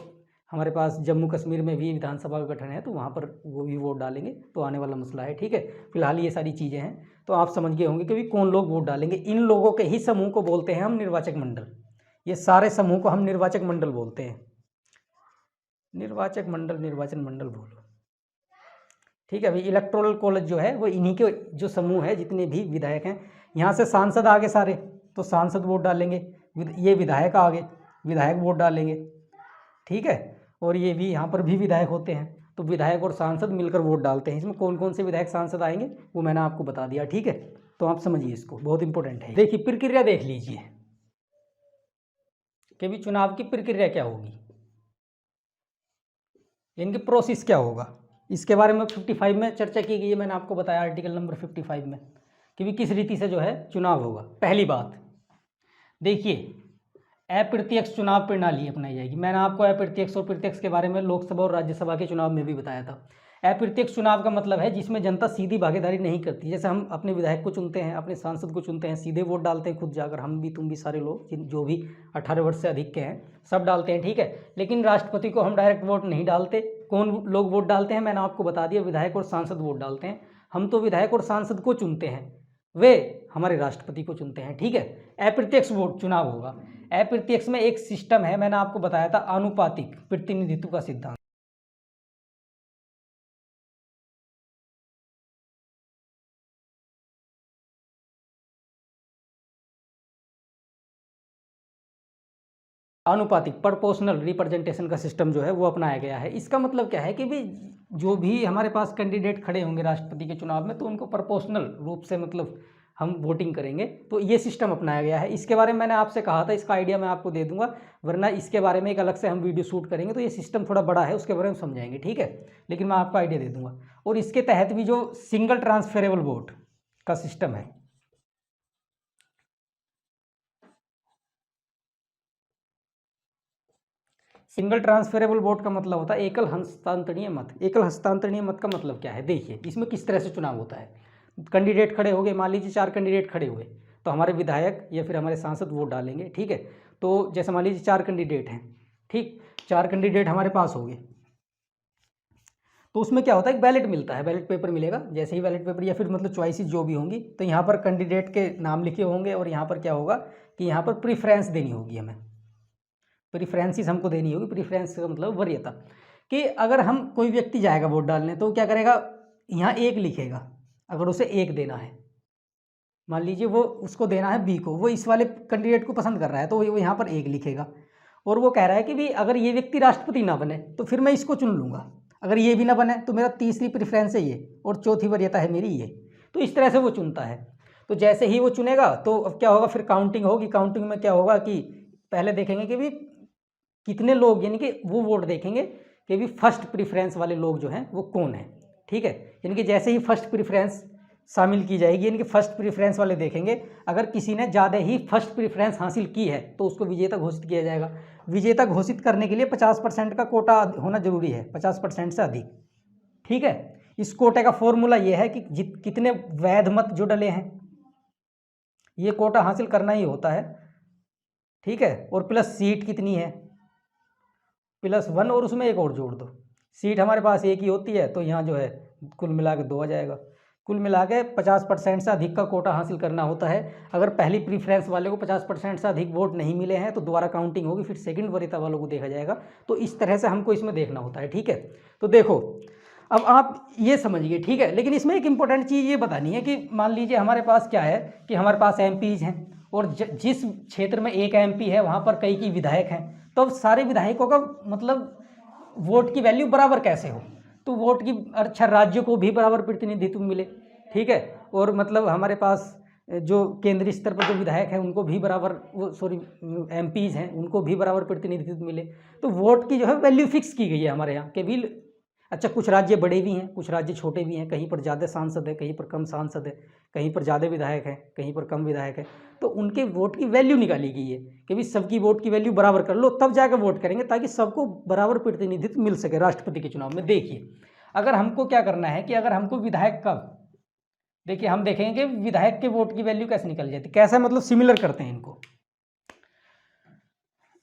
S1: हमारे पास जम्मू कश्मीर में भी विधानसभा का गठन है तो वहाँ पर वो भी वोट डालेंगे, तो आने वाला मसला है, ठीक है। फिलहाल ये सारी चीज़ें हैं, तो आप समझ गए होंगे कि भी कौन लोग वोट डालेंगे। इन लोगों के ही समूह को बोलते हैं हम निर्वाचक मंडल, ये सारे समूह को हम निर्वाचक मंडल बोलते हैं। निर्वाचक मंडल, निर्वाचन मंडल बोलो, ठीक है भाई। इलेक्टोरल कॉलेज जो है वो इन्हीं के जो समूह है, जितने भी विधायक हैं, यहाँ से सांसद आगे सारे, तो सांसद वोट डालेंगे, ये विधायक आगे, विधायक वोट डालेंगे, ठीक है। और ये भी यहाँ पर भी विधायक होते हैं, तो विधायक और सांसद मिलकर वोट डालते हैं। इसमें कौन कौन से विधायक सांसद आएंगे वो मैंने आपको बता दिया, ठीक है। तो आप समझिए, इसको बहुत इंपॉर्टेंट है। देखिए प्रक्रिया देख लीजिए कि भी चुनाव की प्रक्रिया क्या होगी, इनकी प्रोसेस क्या होगा, इसके बारे में 55 में चर्चा की गई है। मैंने आपको बताया आर्टिकल नंबर 55 में कि भी किस रीति से जो है चुनाव होगा। पहली बात देखिए, अप्रत्यक्ष चुनाव प्रणाली अपनाई जाएगी। मैंने आपको अप्रत्यक्ष और प्रत्यक्ष के बारे में लोकसभा और राज्यसभा के चुनाव में भी बताया था। अप्रत्यक्ष चुनाव का मतलब है जिसमें जनता सीधी भागीदारी नहीं करती, जैसे हम अपने विधायक को चुनते हैं, अपने सांसद को चुनते हैं, सीधे वोट डालते हैं खुद जाकर, हम भी तुम भी सारे लोग जो भी 18 वर्ष से अधिक के हैं सब डालते हैं, ठीक है। लेकिन राष्ट्रपति को हम डायरेक्ट वोट नहीं डालते। कौन लोग वोट डालते हैं, मैंने आपको बता दिया, विधायक और सांसद वोट डालते हैं। हम तो विधायक और सांसद को चुनते हैं, वे हमारे राष्ट्रपति को चुनते हैं, ठीक है। अप्रत्यक्ष वोट चुनाव होगा। अप्रत्यक्ष में एक सिस्टम है, मैंने आपको बताया था, आनुपातिक प्रतिनिधित्व का सिद्धांत। आनुपातिक प्रोपोर्शनल रिप्रेजेंटेशन का सिस्टम जो है वो अपनाया गया है। इसका मतलब क्या है कि भी जो भी हमारे पास कैंडिडेट खड़े होंगे राष्ट्रपति के चुनाव में, तो उनको प्रोपोर्शनल रूप से मतलब हम वोटिंग करेंगे, तो ये सिस्टम अपनाया गया है। इसके बारे में मैंने आपसे कहा था, इसका आइडिया मैं आपको दे दूंगा, वरना इसके बारे में एक अलग से हम वीडियो शूट करेंगे, तो ये सिस्टम थोड़ा बड़ा है, उसके बारे में समझाएंगे, ठीक है, लेकिन मैं आपको आइडिया दे दूंगा। और इसके तहत भी जो सिंगल ट्रांसफरेबल वोट का सिस्टम है, सिंगल ट्रांसफरेबल वोट का मतलब होता है एकल हस्तांतरणीय मत। एकल हस्तांतरणीय मत का मतलब क्या है, देखिए इसमें किस तरह से चुनाव होता है। कैंडिडेट खड़े हो गए, मान लीजिए 4 कैंडिडेट खड़े हुए, तो हमारे विधायक या फिर हमारे सांसद वोट डालेंगे, ठीक है। तो जैसे मान लीजिए 4 कैंडिडेट हैं, ठीक, 4 कैंडिडेट हमारे पास हो गए, तो उसमें क्या होता है, एक बैलेट मिलता है, बैलेट पेपर मिलेगा। जैसे ही बैलेट पेपर या फिर मतलब चॉइसेस जो भी होंगी, तो यहाँ पर कैंडिडेट के नाम लिखे होंगे, और यहाँ पर क्या होगा कि यहाँ पर प्रीफ्रेंस देनी होगी, हमें प्रीफ्रेंसिस हमको देनी होगी। प्रीफ्रेंस का मतलब वरीयता, कि अगर हम कोई व्यक्ति जाएगा वोट डालने, तो क्या करेगा, यहाँ 1 लिखेगा, अगर उसे 1 देना है, मान लीजिए वो उसको देना है बी को, वो इस वाले कैंडिडेट को पसंद कर रहा है, तो वो यहाँ पर 1 लिखेगा। और वो कह रहा है कि भी अगर ये व्यक्ति राष्ट्रपति ना बने तो फिर मैं इसको चुन लूँगा, अगर ये भी ना बने तो मेरा तीसरी प्रेफरेंस है ये, और चौथी वरीयता है मेरी ये। तो इस तरह से वो चुनता है। तो जैसे ही वो चुनेगा, तो अब क्या होगा, फिर काउंटिंग होगी। काउंटिंग में क्या होगा कि पहले देखेंगे कि भी कितने लोग, यानी कि वो वोट देखेंगे कि भी फर्स्ट प्रेफरेंस वाले लोग जो हैं वो कौन है, ठीक है। यानी कि जैसे ही फर्स्ट प्रेफरेंस शामिल की जाएगी, यानी कि फर्स्ट प्रेफरेंस वाले देखेंगे, अगर किसी ने ज़्यादा ही फर्स्ट प्रेफरेंस हासिल की है तो उसको विजेता घोषित किया जाएगा। विजेता घोषित करने के लिए 50% का कोटा होना जरूरी है, 50% से अधिक, ठीक है। इस कोटे का फॉर्मूला ये है कि कितने वैध मत जो डले हैं, ये कोटा हासिल करना ही होता है, ठीक है। और प्लस सीट कितनी है, +1, और उसमें एक और जोड़ दो। सीट हमारे पास 1 ही होती है, तो यहाँ जो है कुल मिला के 2 आ जाएगा। कुल मिला के 50% से अधिक का कोटा हासिल करना होता है। अगर पहली प्रीफ्रेंस वाले को 50% से अधिक वोट नहीं मिले हैं तो दोबारा काउंटिंग होगी, फिर सेकंड वरीयता वालों को देखा जाएगा। तो इस तरह से हमको इसमें देखना होता है, ठीक है। तो देखो अब आप ये समझिए, ठीक है। लेकिन इसमें एक इंपॉर्टेंट चीज़ ये बतानी है कि मान लीजिए हमारे पास क्या है कि हमारे पास MPs हैं, और जिस क्षेत्र में एक MP है वहाँ पर कई विधायक हैं, तो अब सारे विधायकों का मतलब वोट की वैल्यू बराबर कैसे हो, तो वोट की, अच्छा, राज्य को भी बराबर प्रतिनिधित्व मिले, ठीक है। और मतलब हमारे पास जो केंद्रीय स्तर पर जो विधायक हैं उनको भी बराबर, वो सॉरी MPs हैं उनको भी बराबर प्रतिनिधित्व मिले। तो वोट की जो है वैल्यू फिक्स की गई है हमारे यहाँ के भी। अच्छा, कुछ राज्य बड़े भी हैं, कुछ राज्य छोटे भी हैं, कहीं पर ज़्यादा सांसद है, कहीं पर कम सांसद है, कहीं पर ज़्यादा विधायक हैं, कहीं पर कम विधायक है। तो उनके वोट की वैल्यू निकाली गई है कि भाई सबकी वोट की वैल्यू बराबर कर लो, तब जाकर वोट करेंगे, ताकि सबको बराबर प्रतिनिधित्व मिल सके राष्ट्रपति के चुनाव में। देखिए अगर हमको क्या करना है कि अगर हमको विधायक का, देखिए हम देखेंगे कि विधायक के वोट की वैल्यू कैसे निकल जाती है, कैसा मतलब सिमिलर करते हैं इनको।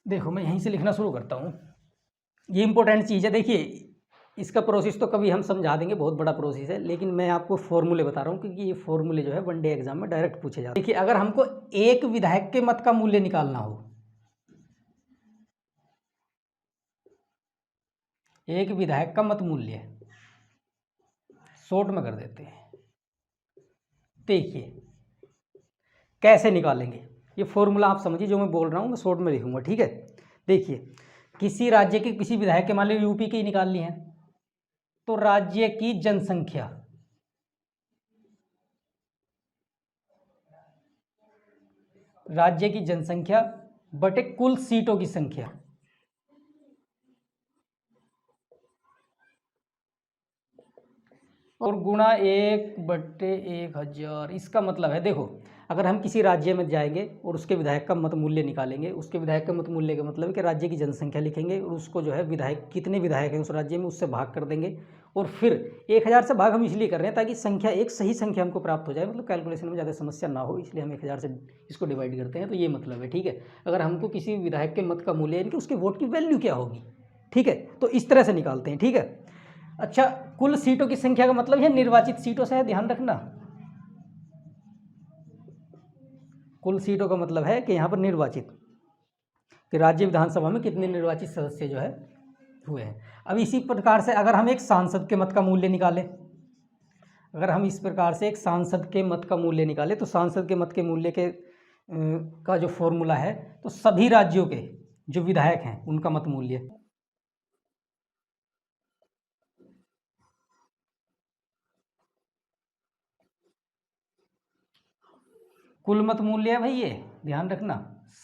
S1: देखो मैं यहीं से लिखना शुरू करता हूँ, ये इंपॉर्टेंट चीज़ है। देखिए इसका प्रोसेस तो कभी हम समझा देंगे, बहुत बड़ा प्रोसेस है, लेकिन मैं आपको फॉर्मूले बता रहा हूँ क्योंकि ये फॉर्मूले जो है वनडे एग्जाम में डायरेक्ट पूछे जाते हैं। देखिए अगर हमको एक विधायक के मत का मूल्य निकालना हो, एक विधायक का मत मूल्य शॉर्ट में कर देते हैं। देखिए कैसे निकालेंगे, ये फॉर्मूला आप समझिए, जो मैं बोल रहा हूँ मैं शॉर्ट में लिखूंगा, ठीक है। देखिए किसी राज्य के किसी विधायक के, मान लीजिए यूपी की निकाल ली है, तो राज्य की जनसंख्या, राज्य की जनसंख्या बटे कुल सीटों की संख्या, और गुणा 1/1000। इसका मतलब है, देखो अगर हम किसी राज्य में जाएंगे और उसके विधायक का मत मूल्य निकालेंगे, उसके विधायक का मत मूल्य का मतलब है कि राज्य की जनसंख्या लिखेंगे, और उसको जो है विधायक कितने विधायक हैं उस राज्य में उससे भाग कर देंगे, और फिर 1000 से भाग हम इसलिए कर रहे हैं ताकि संख्या, एक सही संख्या हमको प्राप्त हो जाए, मतलब कैलकुलेशन में ज़्यादा समस्या ना हो, इसलिए हम 1000 से इसको डिवाइड करते हैं। तो ये मतलब है, ठीक है। अगर हमको किसी विधायक के मत का मूल्य, यानी कि उसके वोट की वैल्यू क्या होगी, ठीक है, तो इस तरह से निकालते हैं, ठीक है। अच्छा, कुल सीटों की संख्या का मतलब है निर्वाचित सीटों से है, ध्यान रखना। कुल सीटों का मतलब है कि यहाँ पर निर्वाचित, कि राज्य विधानसभा में कितने निर्वाचित सदस्य जो है हुए हैं। अब इसी प्रकार से अगर हम एक सांसद के मत का मूल्य निकालें, अगर हम इस प्रकार से एक सांसद के मत का मूल्य निकालें, तो सांसद के मत के मूल्य के का जो फॉर्मूला है, तो सभी राज्यों के, जो विधायक हैं उनका मत मूल्य। कुल मत मूल्य है भाई, ये ध्यान रखना,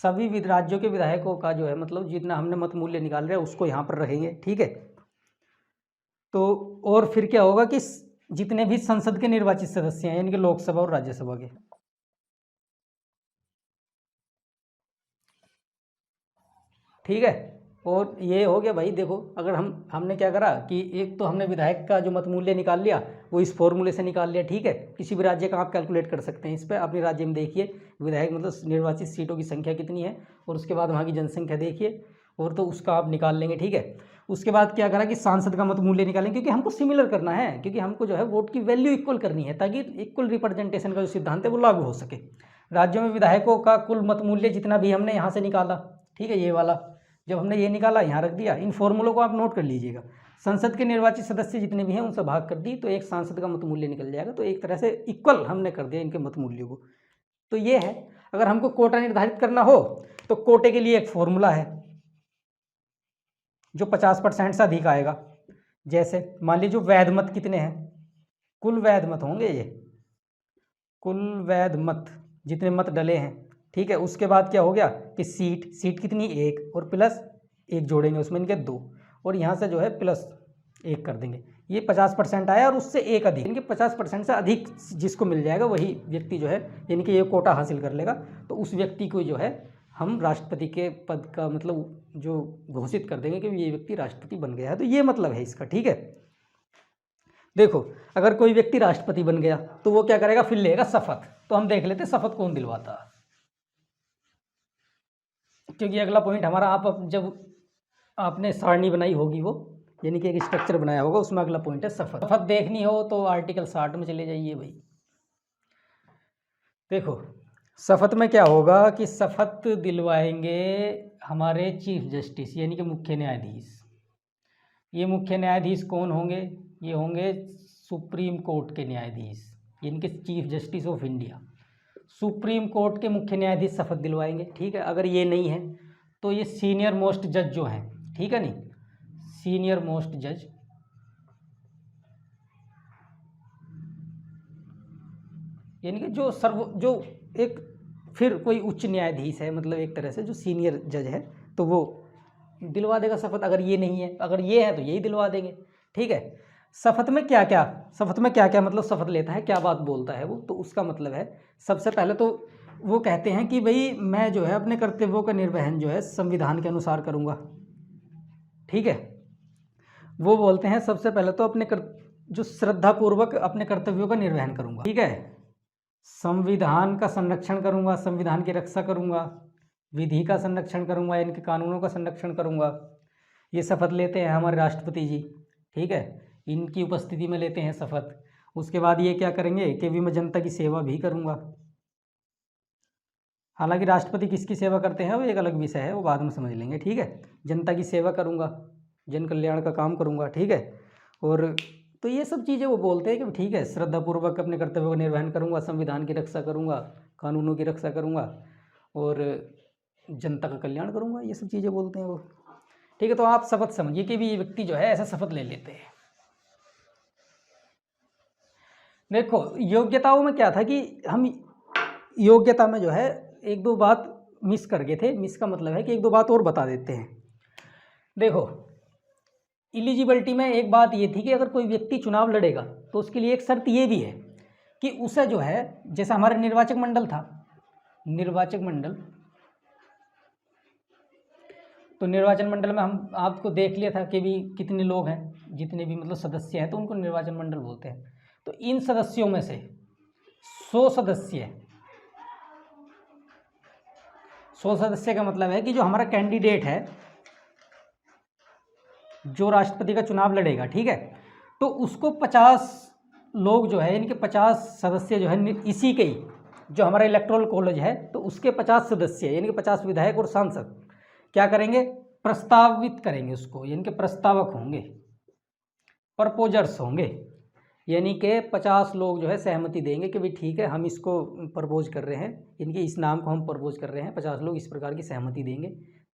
S1: सभी राज्यों के विधायकों का जो है मतलब जितना हमने मत मूल्य निकाल रहे हैं उसको यहाँ पर रखेंगे, ठीक है। तो और फिर क्या होगा कि जितने भी संसद के निर्वाचित सदस्य हैं यानी कि लोकसभा और राज्यसभा के, ठीक है। और ये हो गया भाई, देखो अगर हमने क्या करा कि एक तो हमने विधायक का जो मत मूल्य निकाल लिया वो इस फॉर्मूले से निकाल लिया, ठीक है। किसी भी राज्य का आप कैलकुलेट कर सकते हैं इस पर, अपने राज्य में देखिए विधायक मतलब निर्वाचित सीटों की संख्या कितनी है और उसके बाद वहाँ की जनसंख्या देखिए और तो उसका आप निकाल लेंगे, ठीक है। उसके बाद क्या करा कि सांसद का मत मूल्य निकालेंगे, क्योंकि हमको सिमिलर करना है, क्योंकि हमको जो है वोट की वैल्यू इक्वल करनी है ताकि इक्वल रिप्रेजेंटेशन का जो सिद्धांत है वो लागू हो सके। राज्यों में विधायकों का कुल मत मूल्य जितना भी हमने यहाँ से निकाला, ठीक है, ये वाला जब हमने ये निकाला यहाँ रख दिया, इन फॉर्मूलों को आप नोट कर लीजिएगा। संसद के निर्वाचित सदस्य जितने भी हैं उनसे भाग कर दी तो एक सांसद का मत मूल्य निकल जाएगा। तो एक तरह से इक्वल हमने कर दिया इनके मत मूल्यों को। तो ये है, अगर हमको कोटा निर्धारित करना हो तो कोटे के लिए एक फॉर्मूला है जो 50% से अधिक आएगा। जैसे मान लीजिए वैध मत कितने हैं, कुल वैध मत होंगे ये, कुल वैध मत जितने मत डले हैं, ठीक है। उसके बाद क्या हो गया कि सीट कितनी, एक, और प्लस एक जोड़ेंगे उसमें इनके 2, और यहाँ से जो है प्लस 1 कर देंगे। ये 50% आया और उससे एक अधिक, इनके 50% से अधिक जिसको मिल जाएगा वही व्यक्ति जो है यानी कि ये कोटा हासिल कर लेगा। तो उस व्यक्ति को जो है हम राष्ट्रपति के पद का मतलब जो घोषित कर देंगे कि ये व्यक्ति राष्ट्रपति बन गया है। तो ये मतलब है इसका, ठीक है। देखो अगर कोई व्यक्ति राष्ट्रपति बन गया तो वो क्या करेगा, फिर लेगा शपथ। तो हम देख लेते शपथ कौन दिलवाता है, क्योंकि अगला पॉइंट हमारा आप जब आपने सारणी बनाई होगी वो यानी कि एक स्ट्रक्चर बनाया होगा उसमें अगला पॉइंट है शपथ। शपथ देखनी हो तो आर्टिकल 60 में चले जाइए भाई। देखो शपथ में क्या होगा कि शपथ दिलवाएंगे हमारे चीफ जस्टिस यानी कि मुख्य न्यायाधीश। ये मुख्य न्यायाधीश कौन होंगे, ये होंगे सुप्रीम कोर्ट के न्यायाधीश यानी कि chief justice of India. Supreme court के मुख्य न्यायाधीश शपथ दिलवाएंगे, ठीक है। अगर ये नहीं है तो ये सीनियर मोस्ट जज जो हैं, ठीक है, नहीं सीनियर मोस्ट जज यानी कि जो एक फिर कोई उच्च न्यायाधीश है मतलब एक तरह से जो सीनियर जज है तो वो दिलवा देगा शपथ। अगर ये नहीं है, अगर ये है तो यही दिलवा देंगे, ठीक है। शपथ में क्या क्या मतलब शपथ लेता है, क्या बात बोलता है वो, तो उसका मतलब है सबसे पहले तो वो कहते हैं कि भाई मैं जो है अपने कर्तव्यों का निर्वहन जो है संविधान के अनुसार करूँगा, ठीक है। वो बोलते हैं सबसे पहले तो जो श्रद्धापूर्वक अपने कर्तव्यों का निर्वहन करूँगा, ठीक है। संविधान का संरक्षण करूँगा, संविधान की रक्षा करूँगा, विधि का संरक्षण करूँगा, इनके कानूनों का संरक्षण करूँगा। ये शपथ लेते हैं हमारे राष्ट्रपति जी, ठीक है, इनकी उपस्थिति में लेते हैं शपथ। उसके बाद ये क्या करेंगे कि मैं जनता की सेवा भी करूँगा। हालांकि राष्ट्रपति किसकी सेवा करते हैं वो एक अलग विषय है, वो बाद में समझ लेंगे, ठीक है। जनता की सेवा करूँगा, जन कल्याण का काम करूँगा, ठीक है। और तो ये सब चीज़ें वो बोलते हैं कि ठीक है श्रद्धापूर्वक अपने कर्तव्यों का निर्वहन करूँगा, संविधान की रक्षा करूँगा, कानूनों की रक्षा करूँगा और जनता का कल्याण करूँगा, ये सब चीज़ें बोलते हैं वो, ठीक है। तो आप शपथ समझिए कि भी ये व्यक्ति जो है ऐसा शपथ ले लेते हैं। देखो योग्यताओं में क्या था कि हम योग्यता में जो है एक दो बात मिस कर गए थे। मिस का मतलब है कि एक दो बात और बता देते हैं। देखो एलिजिबिलिटी में एक बात ये थी कि अगर कोई व्यक्ति चुनाव लड़ेगा तो उसके लिए एक शर्त ये भी है कि उसे जो है जैसा हमारा निर्वाचक मंडल था, निर्वाचक मंडल, तो निर्वाचन मंडल में हम आपको देख लिया था कि भी कितने लोग हैं, जितने भी मतलब सदस्य हैं तो उनको निर्वाचन मंडल बोलते हैं। तो इन सदस्यों में से 100 सदस्य का मतलब है कि जो हमारा कैंडिडेट है जो राष्ट्रपति का चुनाव लड़ेगा, ठीक है, तो उसको 50 लोग जो है इनके 50 सदस्य जो है इसी के ही जो हमारा इलेक्टोरल कॉलेज है तो उसके 50 सदस्य यानी कि 50 विधायक और सांसद क्या करेंगे, प्रस्तावित करेंगे उसको, यानी कि प्रस्तावक होंगे, प्रपोजर्स होंगे, यानी कि 50 लोग जो है सहमति देंगे कि भाई ठीक है हम इसको प्रपोज कर रहे हैं, इनके इस नाम को हम प्रपोज कर रहे हैं, 50 लोग इस प्रकार की सहमति देंगे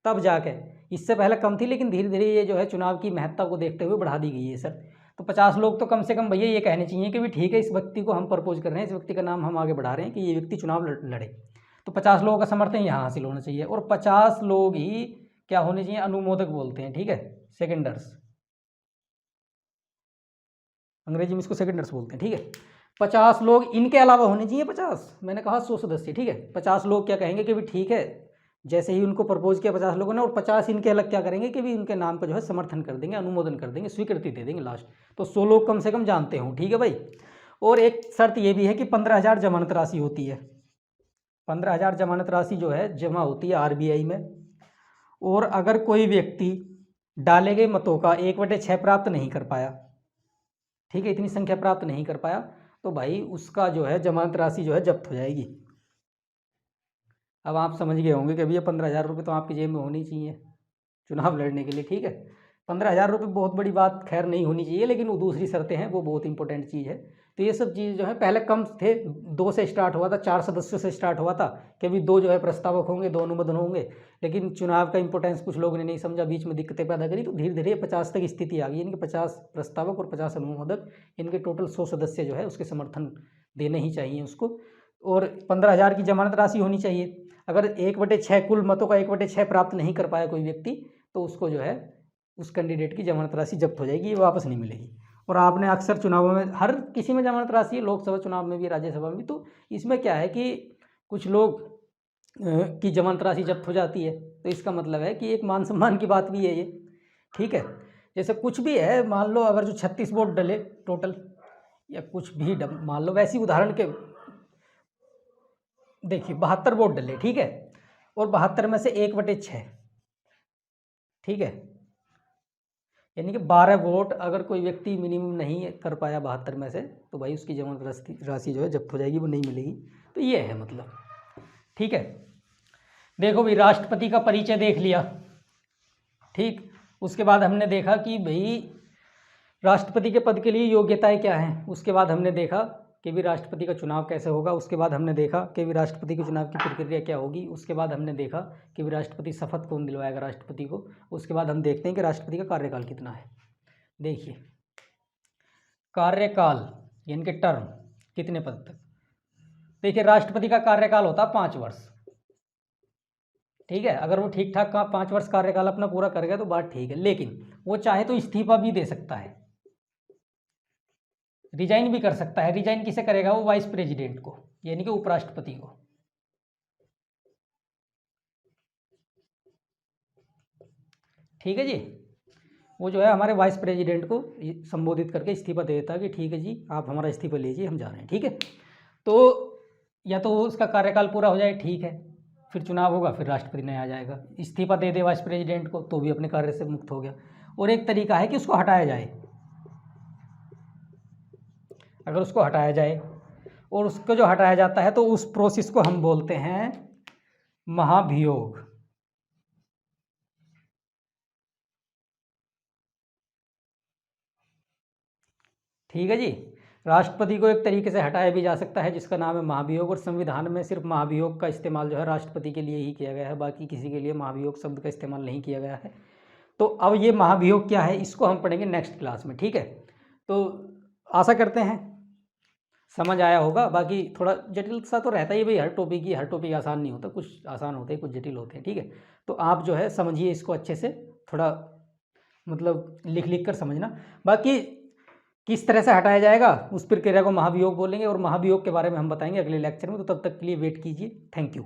S1: तब जाके, इससे पहले कम थी, लेकिन धीरे धीरे ये जो है चुनाव की महत्ता को देखते हुए बढ़ा दी गई है सर। तो 50 लोग तो कम से कम भैया ये कहने चाहिए कि भी ठीक है, इस व्यक्ति को हम प्रपोज कर रहे हैं, इस व्यक्ति का नाम हम आगे बढ़ा रहे हैं कि ये व्यक्ति चुनाव लड़े। तो 50 लोगों का समर्थन यहाँ हासिल होना चाहिए, और 50 लोग ही क्या होने चाहिए, अनुमोदक बोलते हैं, ठीक है, सेकेंडर्स, अंग्रेजी में इसको सेकेंडर्स बोलते हैं, ठीक है। 50 लोग इनके अलावा होने चाहिए, 50, मैंने कहा 100 सदस्य, ठीक है। 50 लोग क्या कहेंगे कि भी ठीक है, जैसे ही उनको प्रपोज किया 50 लोगों ने, और 50 इनके अलग क्या करेंगे कि भी उनके नाम का जो है समर्थन कर देंगे, अनुमोदन कर देंगे, स्वीकृति दे देंगे लास्ट। तो 100 लोग कम से कम जानते हों, ठीक है भाई। और एक शर्त ये भी है कि 15,000 जमानत राशि होती है, 15,000 जमानत राशि जो है जमा होती है RBI में। और अगर कोई व्यक्ति डाले गए मतों का 1/6 प्राप्त नहीं कर पाया, ठीक है, इतनी संख्या प्राप्त नहीं कर पाया, तो भाई उसका जो है जमानत राशि जो है जब्त हो जाएगी। अब आप समझ गए होंगे कि भैया 15,000 रुपये तो आपकी जेब में होनी चाहिए चुनाव लड़ने के लिए, ठीक है। 15,000 रुपये बहुत बड़ी बात खैर नहीं होनी चाहिए, लेकिन वो दूसरी शर्तें हैं, वो बहुत इंपॉर्टेंट चीज़ है। तो ये सब चीज़ जो है पहले कम थे, 2 से स्टार्ट हुआ था, 4 सदस्यों से स्टार्ट हुआ था कि अभी 2 जो है प्रस्तावक होंगे, 2 अनुमोदन होंगे। लेकिन चुनाव का इंपॉर्टेंस कुछ लोगों ने नहीं समझा, बीच में दिक्कतें पैदा करी, तो धीरे धीरे 50 तक स्थिति आ गई, इनके 50 प्रस्तावक और 50 अनुमोदक, इनके टोटल 100 सदस्य जो है उसके समर्थन देने ही चाहिए उसको। और 15,000 की जमानत राशि होनी चाहिए। अगर 1/6 कुल मतों का 1/6 प्राप्त नहीं कर पाया कोई व्यक्ति, तो उसको जो है उस कैंडिडेट की जमानत राशि जब्त हो जाएगी, ये वापस नहीं मिलेगी। और आपने अक्सर चुनावों में हर किसी में जमानत राशि है, लोकसभा चुनाव में भी, राज्यसभा में भी। तो इसमें क्या है कि कुछ लोग की जमानत राशि जब्त हो जाती है, तो इसका मतलब है कि एक मान सम्मान की बात भी है ये, ठीक है। जैसे कुछ भी है, मान लो अगर जो 36 वोट डले टोटल, या कुछ भी मान लो, वैसी उदाहरण के देखिए 72 वोट डले, ठीक है, और 72 में से 1/6, ठीक है, यानी कि 12 वोट अगर कोई व्यक्ति मिनिमम नहीं कर पाया 72 में से, तो भाई उसकी जमानत राशि जो है जब्त हो जाएगी, वो नहीं मिलेगी। तो ये है मतलब, ठीक है। देखो भाई, राष्ट्रपति का परिचय देख लिया, ठीक। उसके बाद हमने देखा कि भाई राष्ट्रपति के पद के लिए योग्यताएं क्या हैं। उसके बाद हमने देखा कि भी राष्ट्रपति का चुनाव कैसे होगा। उसके बाद हमने देखा कि भी राष्ट्रपति के चुनाव की प्रक्रिया क्या होगी। उसके बाद हमने देखा कि भी राष्ट्रपति शपथ कौन दिलवाएगा राष्ट्रपति को। उसके बाद हम देखते हैं कि राष्ट्रपति का कार्यकाल कितना है। देखिए, कार्यकाल यानी कि टर्म कितने पद तक। देखिए, राष्ट्रपति का कार्यकाल होता है 5 वर्ष, ठीक है। अगर वो ठीक ठाक 5 वर्ष कार्यकाल अपना पूरा कर गया तो बात ठीक है, लेकिन वो चाहे तो इस्तीफा भी दे सकता है, रिजाइन भी कर सकता है। रिजाइन किसे करेगा वो? वाइस प्रेसिडेंट को, यानी कि उपराष्ट्रपति को, ठीक है जी। वो जो है हमारे वाइस प्रेसिडेंट को संबोधित करके इस्तीफा दे देता है कि ठीक है जी, आप हमारा इस्तीफा लीजिए, हम जा रहे हैं, ठीक है। तो या तो उसका कार्यकाल पूरा हो जाए, ठीक है, फिर चुनाव होगा, फिर राष्ट्रपति नया आ जाएगा। इस्तीफा दे दे वाइस प्रेसिडेंट को तो भी अपने कार्य से मुक्त हो गया। और एक तरीका है कि उसको हटाया जाए। अगर उसको हटाया जाए, और उसको जो हटाया जाता है तो उस प्रोसेस को हम बोलते हैं महाभियोग, ठीक है जी। राष्ट्रपति को एक तरीके से हटाया भी जा सकता है जिसका नाम है महाभियोग। और संविधान में सिर्फ महाभियोग का इस्तेमाल जो है राष्ट्रपति के लिए ही किया गया है, बाकी किसी के लिए महाभियोग शब्द का इस्तेमाल नहीं किया गया है। तो अब ये महाभियोग क्या है, इसको हम पढ़ेंगे नेक्स्ट क्लास में, ठीक है। तो आशा करते हैं समझ आया होगा। बाकी थोड़ा जटिल सा तो रहता ही भाई, हर टॉपिक आसान नहीं होता, कुछ आसान होते हैं, कुछ जटिल होते हैं, ठीक है। तो आप जो है समझिए इसको अच्छे से, थोड़ा मतलब लिख लिख कर समझना। बाकी किस तरह से हटाया जाएगा उस प्रक्रिया को महाभियोग बोलेंगे, और महाभियोग के बारे में हम बताएंगे अगले लेक्चर में। तो तब तक के लिए वेट कीजिए। Thank you.